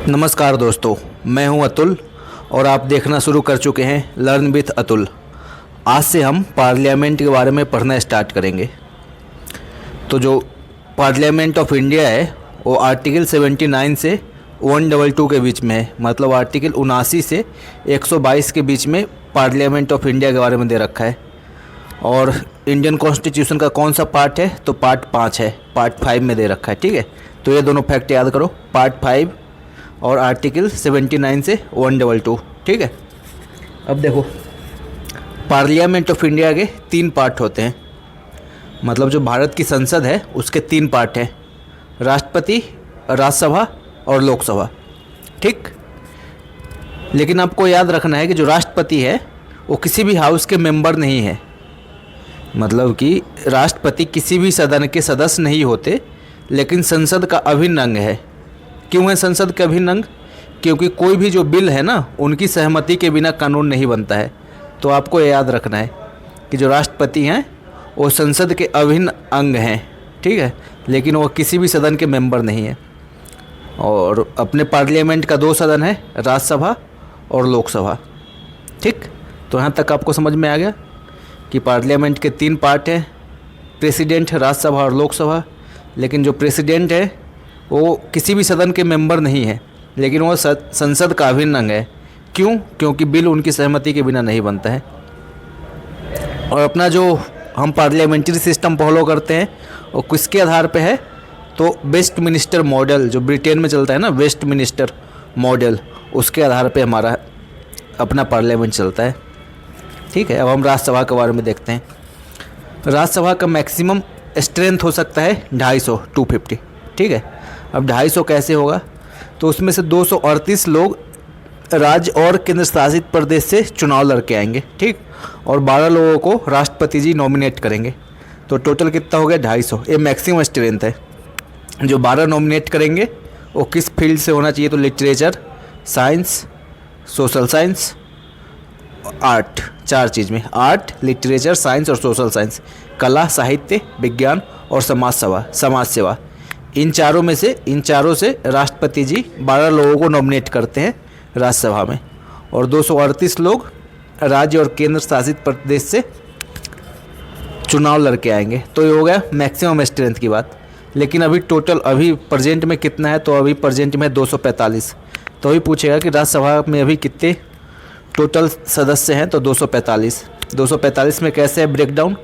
नमस्कार दोस्तों, मैं हूं अतुल और आप देखना शुरू कर चुके हैं लर्न विथ अतुल। आज से हम पार्लियामेंट के बारे में पढ़ना स्टार्ट करेंगे। तो जो पार्लियामेंट ऑफ इंडिया है वो आर्टिकल 79 से 122 के बीच में है, मतलब आर्टिकल 79 से 122 के बीच में पार्लियामेंट ऑफ इंडिया के बारे में दे रखा है। और इंडियन कॉन्स्टिट्यूशन का कौन सा पार्ट है, तो पार्ट 5 है, पार्ट 5 में दे रखा है। ठीक है, तो ये दोनों फैक्ट याद करो, पार्ट 5 और आर्टिकल 79 से 122। ठीक है, अब देखो पार्लियामेंट ऑफ इंडिया के 3 पार्ट होते हैं, मतलब जो भारत की संसद है उसके 3 पार्ट हैं, राष्ट्रपति, राज्यसभा और लोकसभा। ठीक, लेकिन आपको याद रखना है कि जो राष्ट्रपति है वो किसी भी हाउस के मेंबर नहीं है, मतलब कि राष्ट्रपति किसी भी सदन के सदस्य नहीं होते, लेकिन संसद का अभिन्न अंग है। क्यों है संसद का अभिन्न अंग? क्योंकि कोई भी जो बिल है ना, उनकी सहमति के बिना कानून नहीं बनता है। तो आपको ये याद रखना है कि जो राष्ट्रपति हैं वो संसद के अभिन्न अंग हैं। ठीक है, लेकिन वो किसी भी सदन के मेंबर नहीं है। और अपने पार्लियामेंट का 2 सदन है, राज्यसभा और लोकसभा। ठीक, तो यहाँ तक आपको समझ में आ गया कि पार्लियामेंट के 3 पार्ट हैं, प्रेसिडेंट, राज्यसभा और लोकसभा। लेकिन जो प्रेसिडेंट है वो किसी भी सदन के मेंबर नहीं है, लेकिन वो संसद का अभिन्न अंग है। क्यों? क्योंकि बिल उनकी सहमति के बिना नहीं बनता है। और अपना जो हम पार्लियामेंट्री सिस्टम फॉलो करते हैं वो किसके आधार पे है, तो वेस्टमिनिस्टर मॉडल, जो ब्रिटेन में चलता है ना, वेस्टमिनिस्टर मॉडल, उसके आधार पे हमारा अपना पार्लियामेंट चलता है। ठीक है, अब हम राज्यसभा के बारे में देखते हैं। राज्यसभा का मैक्सिमम स्ट्रेंथ हो सकता है 250। ठीक है, अब 250 कैसे होगा, तो उसमें से 238 लोग राज्य और केंद्र शासित प्रदेश से चुनाव लड़के आएंगे। ठीक, और 12 लोगों को राष्ट्रपति जी नॉमिनेट करेंगे। तो टोटल कितना हो गया, 250। ये मैक्सिमम स्ट्रेंथ है। जो 12 नॉमिनेट करेंगे वो किस फील्ड से होना चाहिए, तो literature, science, social science, art, 4 चीज़ में, आर्ट, लिटरेचर, साइंस और सोशल साइंस, कला, साहित्य, विज्ञान और समाज सेवा। इन चारों से राष्ट्रपति जी 12 लोगों को नॉमिनेट करते हैं राज्यसभा में, और 238 लोग राज्य और केंद्र शासित प्रदेश से चुनाव लड़के आएंगे। तो ये हो गया मैक्सिमम स्ट्रेंथ की बात। लेकिन अभी टोटल अभी प्रेजेंट में कितना है, तो अभी प्रेजेंट में 245। तो अभी पूछेगा कि राज्यसभा में अभी कितने टोटल सदस्य हैं, तो 245। 245 में कैसे है ब्रेकडाउन,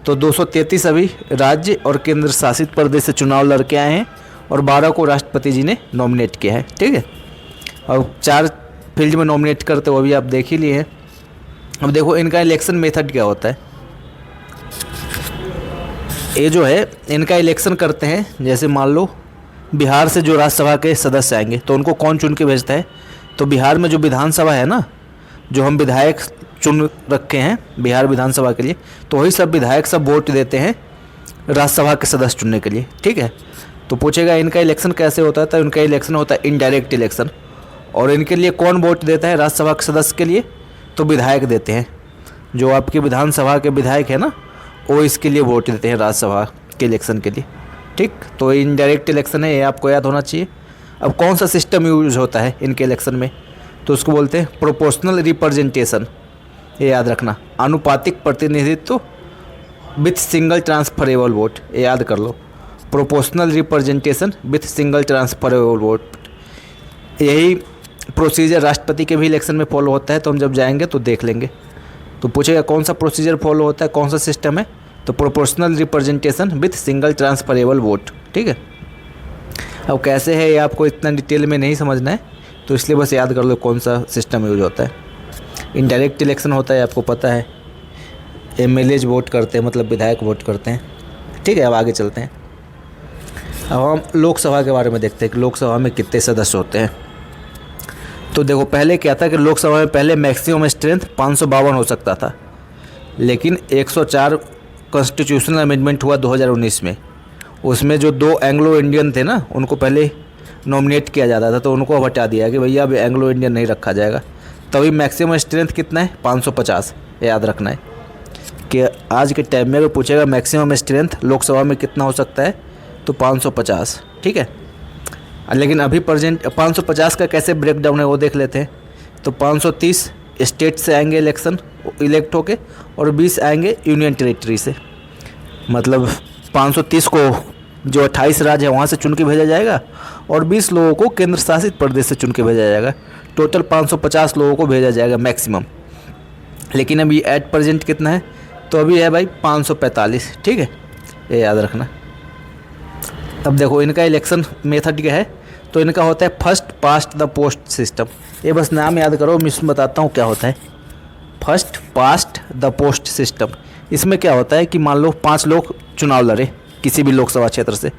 तो 233 अभी राज्य और केंद्र शासित प्रदेश से चुनाव लड़के आए हैं और 12 को राष्ट्रपति जी ने नॉमिनेट किया है। ठीक है, और 4 फील्ड में नॉमिनेट करते हो, अभी आप देख ही लिए हैं। अब देखो इनका इलेक्शन मेथड क्या होता है। ये जो है इनका इलेक्शन करते हैं, जैसे मान लो बिहार से जो राज्यसभा के सदस्य आएंगे तो उनको कौन चुन के भेजता है, तो बिहार में जो विधानसभा है ना, जो हम विधायक चुन रखे हैं बिहार विधानसभा के लिए, तो वही सब विधायक सब वोट देते हैं राज्यसभा के सदस्य चुनने के लिए। ठीक है, तो पूछेगा इनका इलेक्शन कैसे होता है, तो इनका इलेक्शन होता है इनडायरेक्ट इलेक्शन। और इनके लिए कौन वोट देता है राज्यसभा के सदस्य के लिए, तो विधायक देते हैं। जो आपकी विधानसभा के विधायक है ना, वो इसके लिए वोट देते हैं राज्यसभा के इलेक्शन के लिए। ठीक, तो इनडायरेक्ट इलेक्शन है, ये आपको याद होना चाहिए। अब कौन सा सिस्टम यूज होता है इनके इलेक्शन में, तो उसको बोलते हैं प्रोपोर्शनल रिप्रेजेंटेशन। ये याद रखना, आनुपातिक प्रतिनिधित्व विथ सिंगल ट्रांसफरेबल वोट, ये याद कर लो, proportional representation with single transferable vote. यही प्रोसीजर राष्ट्रपति के भी इलेक्शन में फॉलो होता है, तो हम जब जाएंगे तो देख लेंगे। तो पूछेगा कौन सा प्रोसीजर फॉलो होता है, कौन सा सिस्टम है, तो proportional representation with single transferable vote. ठीक है, अब कैसे है ये आपको इतना डिटेल में नहीं समझना है, तो इसलिए बस याद कर लो कौन सा सिस्टम यूज होता है। इनडायरेक्ट इलेक्शन होता है, आपको पता है, एमएलएज वोट करते हैं, मतलब विधायक वोट करते हैं। ठीक है, अब आगे चलते हैं। अब हम लोकसभा के बारे में देखते हैं कि लोकसभा में कितने सदस्य होते हैं। तो देखो पहले क्या था कि लोकसभा में पहले मैक्सिमम स्ट्रेंथ 552 हो सकता था, लेकिन 104 कॉन्स्टिट्यूशनल अमेंडमेंट हुआ 2019 में। उसमें जो 2 एंग्लो इंडियन थे ना, उनको पहले नॉमिनेट किया जाता था, तो उनको अब हटा दिया कि भैया अब एंग्लो इंडियन नहीं रखा जाएगा। तभी मैक्सिमम स्ट्रेंथ कितना है, 550। याद रखना है कि आज के टाइम में अगर पूछेगा मैक्सिमम स्ट्रेंथ लोकसभा में कितना हो सकता है, तो 550। ठीक है, लेकिन अभी प्रेजेंट 550 का कैसे ब्रेक डाउन है वो देख लेते हैं। तो 530 स्टेट से आएंगे इलेक्ट होके, और 20 आएंगे यूनियन टेरिटरी से। मतलब 530 को जो 28 राज्य है वहाँ से चुन के भेजा जाएगा, और 20 लोगों को केंद्र शासित प्रदेश से चुन के भेजा जाएगा। टोटल 550 लोगों को भेजा जाएगा मैक्सिमम। लेकिन अभी एट प्रेजेंट कितना है, तो अभी है भाई 545। ठीक है, ये याद रखना। अब देखो इनका इलेक्शन मेथड क्या है, तो इनका होता है first past the post system. ये बस नाम याद करो, मैं इसमें बताता हूँ क्या होता है। First past the post system, इसमें क्या होता है कि मान लो 5 लोग चुनाव लड़े किसी भी लोकसभा क्षेत्र से।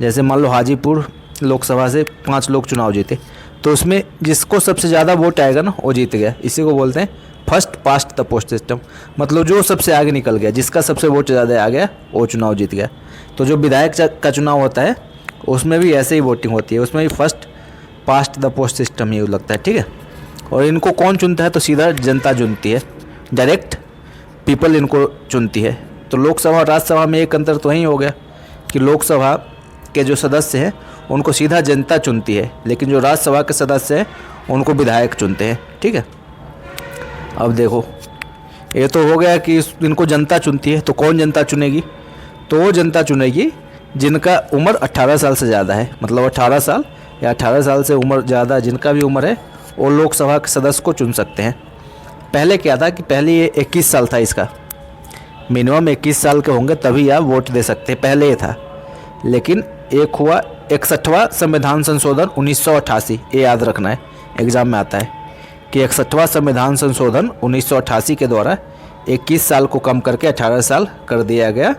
जैसे मान लो हाजीपुर लोकसभा से 5 लोग चुनाव जीते, तो उसमें जिसको सबसे ज़्यादा वोट आएगा ना वो जीत गया। इसी को बोलते हैं first past the post system. मतलब जो सबसे आगे निकल गया, जिसका सबसे वोट ज़्यादा आ गया वो चुनाव जीत गया। तो जो विधायक का चुनाव होता है उसमें भी ऐसे ही वोटिंग होती है, उसमें भी first past the post system ही लगता है। ठीक है, और इनको कौन चुनता है, तो सीधा जनता चुनती है, डायरेक्ट पीपल इनको चुनती है। तो लोकसभा और राज्यसभा में एक अंतर तो यही हो गया कि लोकसभा के जो सदस्य हैं उनको सीधा जनता चुनती है, लेकिन जो राज्यसभा के सदस्य हैं उनको विधायक चुनते हैं। ठीक है, अब देखो ये तो हो गया कि इनको जनता चुनती है। तो कौन जनता चुनेगी, तो वो जनता चुनेगी जिनका उम्र 18 साल से ज़्यादा है। मतलब 18 साल या 18 साल से उम्र ज़्यादा जिनका भी उम्र है वो लोकसभा के सदस्य को चुन सकते हैं। पहले क्या था कि पहले ये 21 साल था, इसका मिनिमम 21 साल के होंगे तभी आप वोट दे सकते हैं, पहले ये था। लेकिन एक हुआ 61वां संविधान संशोधन 1988, ये याद रखना है, एग्ज़ाम में आता है कि 61वां संविधान संशोधन 1988 के द्वारा 21 साल को कम करके 18 साल कर दिया गया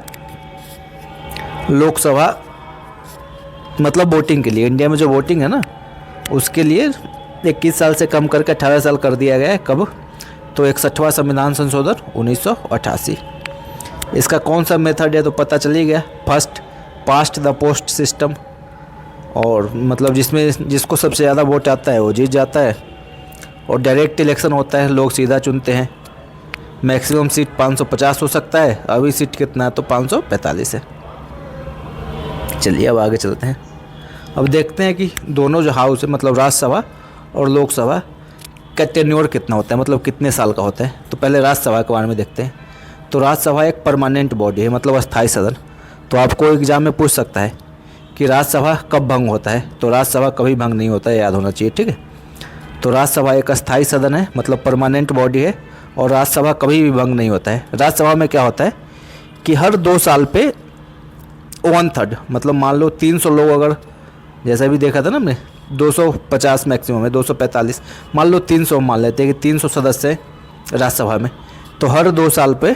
लोकसभा, मतलब वोटिंग के लिए। इंडिया में जो वोटिंग है ना उसके लिए 21 साल से कम करके 18 साल कर दिया गया है। कब, तो 61वां संविधान संशोधन 1988। इसका कौन सा मेथड है तो पता चल ही गया, first past the post system. और मतलब जिसमें जिसको सबसे ज़्यादा वोट आता है वो जीत जाता है, और डायरेक्ट इलेक्शन होता है, लोग सीधा चुनते हैं। मैक्सिमम सीट 550 हो सकता है, अभी सीट कितना है तो 545 है। चलिए अब आगे चलते हैं। अब देखते हैं कि दोनों जो हाउस है मतलब राज्यसभा और लोकसभा का टेन्योर कितना होता है, मतलब कितने साल का होता है। तो पहले राज्यसभा के बारे में देखते हैं। तो राज्यसभा एक परमानेंट बॉडी है, मतलब अस्थायी सदन। तो आपको एग्जाम में पूछ सकता है कि राज्यसभा कब भंग होता है, तो राज्यसभा कभी भंग नहीं होता है, याद होना चाहिए। ठीक है, तो राज्यसभा एक अस्थायी सदन है, मतलब परमानेंट बॉडी है, और राज्यसभा कभी भी भंग नहीं होता है। राज्यसभा में क्या होता है कि हर 2 साल पे 1/3, मतलब मान लो 300 लोग, अगर जैसा भी देखा था ना हमने 250 मैक्सिमम है, 245, मान लो 300 मान लेते हैं कि 300 सदस्य हैं राज्यसभा में, तो हर 2 साल पे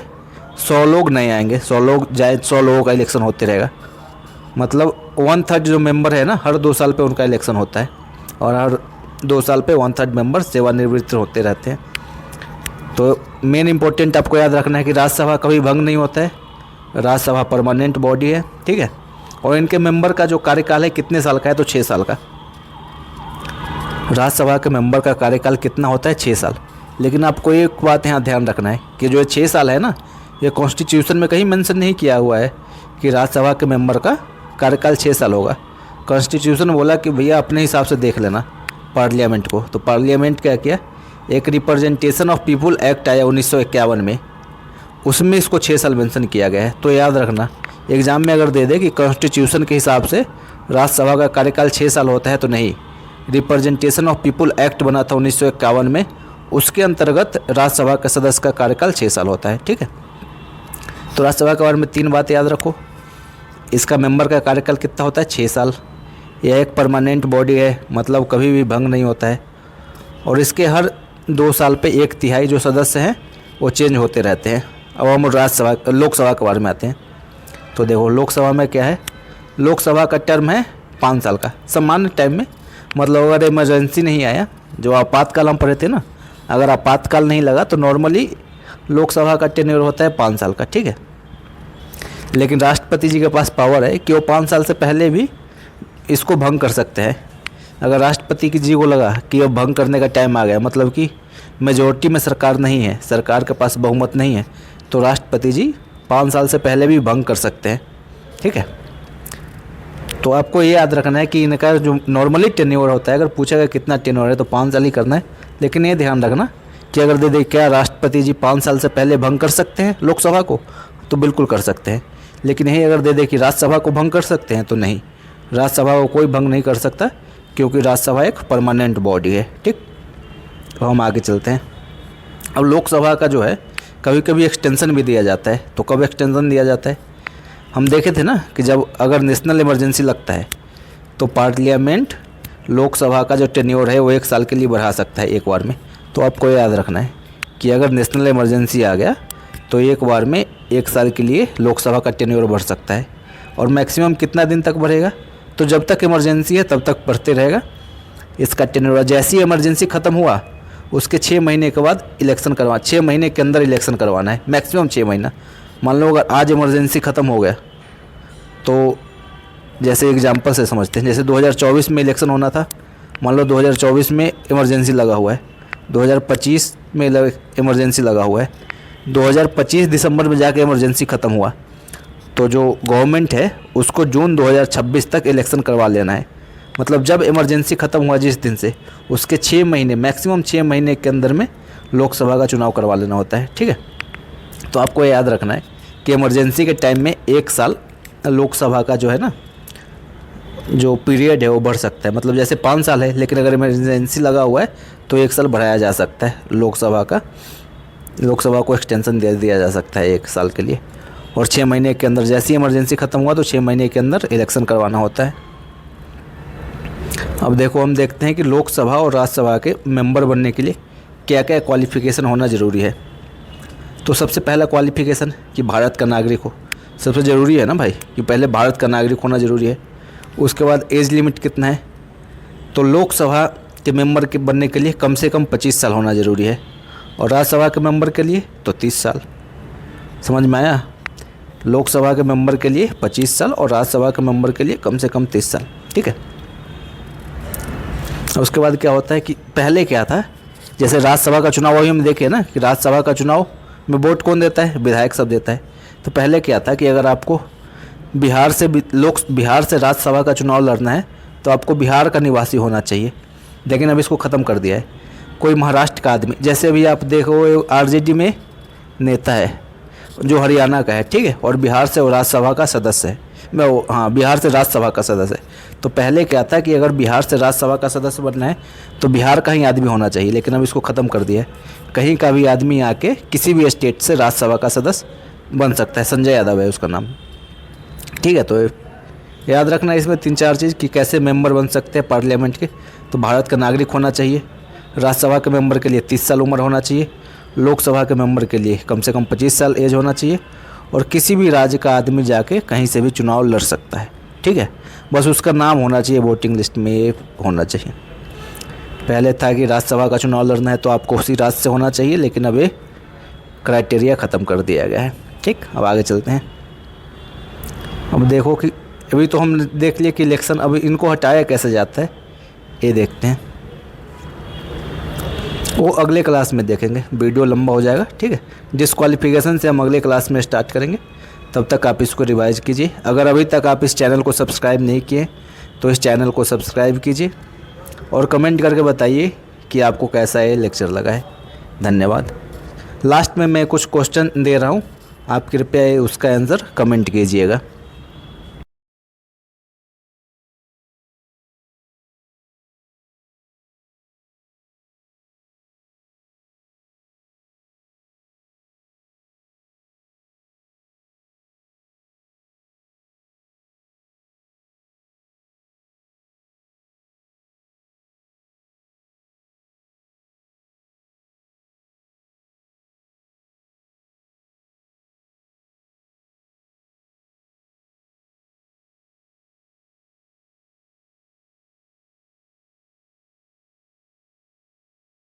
100 लोग नए आएंगे, 100 लोग जाए, 100 लोगों का इलेक्शन होते रहेगा। मतलब 1/3 जो मेंबर है ना हर 2 साल पे उनका इलेक्शन होता है, और हर 2 साल पे 1/3 मेंबर सेवानिवृत्त होते रहते हैं। तो मेन इंपॉर्टेंट आपको याद रखना है कि राज्यसभा कभी भंग नहीं होता है, राज्यसभा परमानेंट बॉडी है। ठीक है, और इनके मेंबर का जो कार्यकाल है कितने साल का है, तो 6 साल का। राज्यसभा के मेंबर का कार्यकाल कितना होता है, 6 साल। लेकिन आपको एक बात यहाँ ध्यान रखना है कि जो 6 साल है ना, ये कॉन्स्टिट्यूशन में कहीं मेंशन नहीं किया हुआ है कि राज्यसभा के मेंबर का कार्यकाल 6 साल होगा। कॉन्स्टिट्यूशन बोला कि भैया अपने हिसाब से देख लेना पार्लियामेंट को। तो पार्लियामेंट क्या किया, एक रिप्रेजेंटेशन ऑफ पीपुल एक्ट आया 1951 में, उसमें इसको 6 साल मेंशन किया गया है। तो याद रखना एग्ज़ाम में अगर दे दे कि कॉन्स्टिट्यूशन के हिसाब से राज्यसभा का कार्यकाल 6 साल होता है, तो नहीं, रिप्रेजेंटेशन ऑफ पीपुल एक्ट बना था 1951 में, उसके अंतर्गत राज्यसभा के सदस्य का कार्यकाल 6 साल होता है। ठीक है, तो राज्यसभा के बारे में 3 बात याद रखो। इसका मेंबर का कार्यकाल कितना होता है, 6 साल। यह एक परमानेंट बॉडी है, मतलब कभी भी भंग नहीं होता है, और इसके हर 2 साल पे 1/3 जो सदस्य हैं वो चेंज होते रहते हैं। अब हम लोकसभा के बारे में आते हैं। तो देखो लोकसभा में क्या है, लोकसभा का टर्म है 5 साल का, सामान्य टाइम में, मतलब अगर इमरजेंसी नहीं आया, जो आपातकाल हम पढ़े थे ना, अगर आपातकाल नहीं लगा तो नॉर्मली लोकसभा का टेन्योर होता है 5 साल का। ठीक है, लेकिन राष्ट्रपति जी के पास पावर है कि वो 5 साल से पहले भी इसको भंग कर सकते हैं। अगर राष्ट्रपति जी को लगा कि अब भंग करने का टाइम आ गया, मतलब कि मेजॉरिटी में सरकार नहीं है, सरकार के पास बहुमत नहीं है, तो राष्ट्रपति जी 5 साल से पहले भी भंग कर सकते हैं। ठीक है, तो आपको ये याद रखना है कि इनका जो नॉर्मली टेन्योर होता है, अगर पूछेगा कितना टेन्योर है तो 5 साल ही करना है। लेकिन ये ध्यान रखना कि अगर दे दे क्या राष्ट्रपति जी 5 साल से पहले भंग कर सकते हैं लोकसभा को, तो बिल्कुल कर सकते हैं। लेकिन यही अगर दे दे कि राज्यसभा को भंग कर सकते हैं, तो नहीं, राज्यसभा को कोई भंग नहीं कर सकता, क्योंकि राज्यसभा एक परमानेंट बॉडी है। ठीक, तो हम आगे चलते हैं। अब लोकसभा का जो है कभी कभी एक्सटेंशन भी दिया जाता है। तो कब एक्सटेंशन दिया जाता है, हम देखे थे ना कि जब अगर नेशनल इमरजेंसी लगता है तो पार्लियामेंट लोकसभा का जो टेन्योर है वो 1 साल के लिए बढ़ा सकता है एक बार में। तो आपको याद रखना है कि अगर नेशनल इमरजेंसी आ गया तो एक बार में 1 साल के लिए लोकसभा का टेन्योर बढ़ सकता है। और मैक्सिमम कितना दिन तक बढ़ेगा, तो जब तक इमरजेंसी है तब तक बढ़ते रहेगा इसका टेन्योर। जैसी इमरजेंसी ख़त्म हुआ उसके 6 महीने के बाद इलेक्शन करवा, 6 महीने के अंदर इलेक्शन करवाना है, मैक्सिमम 6 महीना। मान लो अगर आज इमरजेंसी ख़त्म हो गया, तो जैसे एग्जांपल से समझते हैं, जैसे 2024 में इलेक्शन होना था, मान लो 2024 में इमरजेंसी लगा हुआ है, 2025 में इमरजेंसी लगा हुआ है, 2025 दिसंबर में जाके इमरजेंसी ख़त्म हुआ, तो जो गवर्नमेंट है उसको जून 2026 तक इलेक्शन करवा लेना है। मतलब जब इमरजेंसी ख़त्म हुआ जिस दिन से, उसके 6 महीने, मैक्सिमम 6 महीने के अंदर में लोकसभा का चुनाव करवा लेना होता है। ठीक है, तो आपको याद रखना है कि इमरजेंसी के टाइम में 1 साल लोकसभा का जो है ना, जो पीरियड है वो बढ़ सकता है। मतलब जैसे 5 साल है, लेकिन अगर इमरजेंसी लगा हुआ है तो 1 साल बढ़ाया जा सकता है लोकसभा का, लोकसभा को एक्सटेंशन दे दिया जा सकता है 1 साल के लिए। और 6 महीने के अंदर, जैसे ही इमरजेंसी ख़त्म हुआ तो 6 महीने के अंदर इलेक्शन करवाना होता है। अब देखो, हम देखते हैं कि लोकसभा और राज्यसभा के मेंबर बनने के लिए क्या क्या क्वालिफ़िकेशन होना ज़रूरी है। तो सबसे पहला क्वालिफ़िकेशन कि भारत का नागरिक हो, सबसे ज़रूरी है ना भाई, कि पहले भारत का नागरिक होना ज़रूरी है। उसके बाद एज लिमिट कितना है, तो लोकसभा के मेंबर के बनने के लिए कम से कम 25 साल होना ज़रूरी है, और राज्यसभा के मेंबर के लिए तो 30 साल। समझ में आया, लोकसभा के मेंबर के लिए 25 साल और राज्यसभा के मेंबर के लिए कम से कम 30 साल। ठीक है, उसके बाद क्या होता है कि पहले क्या था, जैसे राज्यसभा का चुनाव अभी हम देखे ना कि राज्यसभा का चुनाव में वोट कौन देता है, विधायक सब देता है। तो पहले क्या था कि अगर आपको बिहार से राज्यसभा का चुनाव लड़ना है तो आपको बिहार का निवासी होना चाहिए, लेकिन अब इसको ख़त्म कर दिया है। कोई महाराष्ट्र का आदमी, जैसे अभी आप देखो आरजेडी में नेता है जो हरियाणा का है, ठीक है, और बिहार से वो राज्यसभा का सदस्य है, बिहार से राज्यसभा का सदस्य है। तो पहले क्या था कि अगर बिहार से राज्यसभा का सदस्य बनना है तो बिहार का ही आदमी होना चाहिए, लेकिन अब इसको ख़त्म कर दिया है। कहीं का भी आदमी आके किसी भी स्टेट से राज्यसभा का सदस्य बन सकता है। संजय यादव है उसका नाम। ठीक है, तो याद रखना इसमें 3-4 चीज़ कि कैसे मेंबर बन सकते हैं पार्लियामेंट के। तो भारत का नागरिक होना चाहिए, राज्यसभा के मेंबर के लिए 30 साल उम्र होना चाहिए, लोकसभा के मेंबर के लिए कम से कम 25 साल एज होना चाहिए, और किसी भी राज्य का आदमी जाके कहीं से भी चुनाव लड़ सकता है। ठीक है, बस उसका नाम होना चाहिए वोटिंग लिस्ट में, ये होना चाहिए। पहले था कि राज्यसभा का चुनाव लड़ना है तो आपको उसी राज्य से होना चाहिए, लेकिन अब ये क्राइटेरिया ख़त्म कर दिया गया है। ठीक, अब आगे चलते हैं। अब देखो कि अभी तो हम देख लिए कि इलेक्शन, अब इनको हटाया कैसे जाता है ये देखते हैं, वो अगले क्लास में देखेंगे, वीडियो लंबा हो जाएगा। ठीक है, डिस्क्वालिफिकेशन से हम अगले क्लास में स्टार्ट करेंगे, तब तक आप इसको रिवाइज कीजिए। अगर अभी तक आप इस चैनल को सब्सक्राइब नहीं किए तो इस चैनल को सब्सक्राइब कीजिए, और कमेंट करके बताइए कि आपको कैसा ये लेक्चर लगा है। धन्यवाद। लास्ट में मैं कुछ क्वेश्चन दे रहा हूँ, आप कृपया उसका आंसर कमेंट कीजिएगा।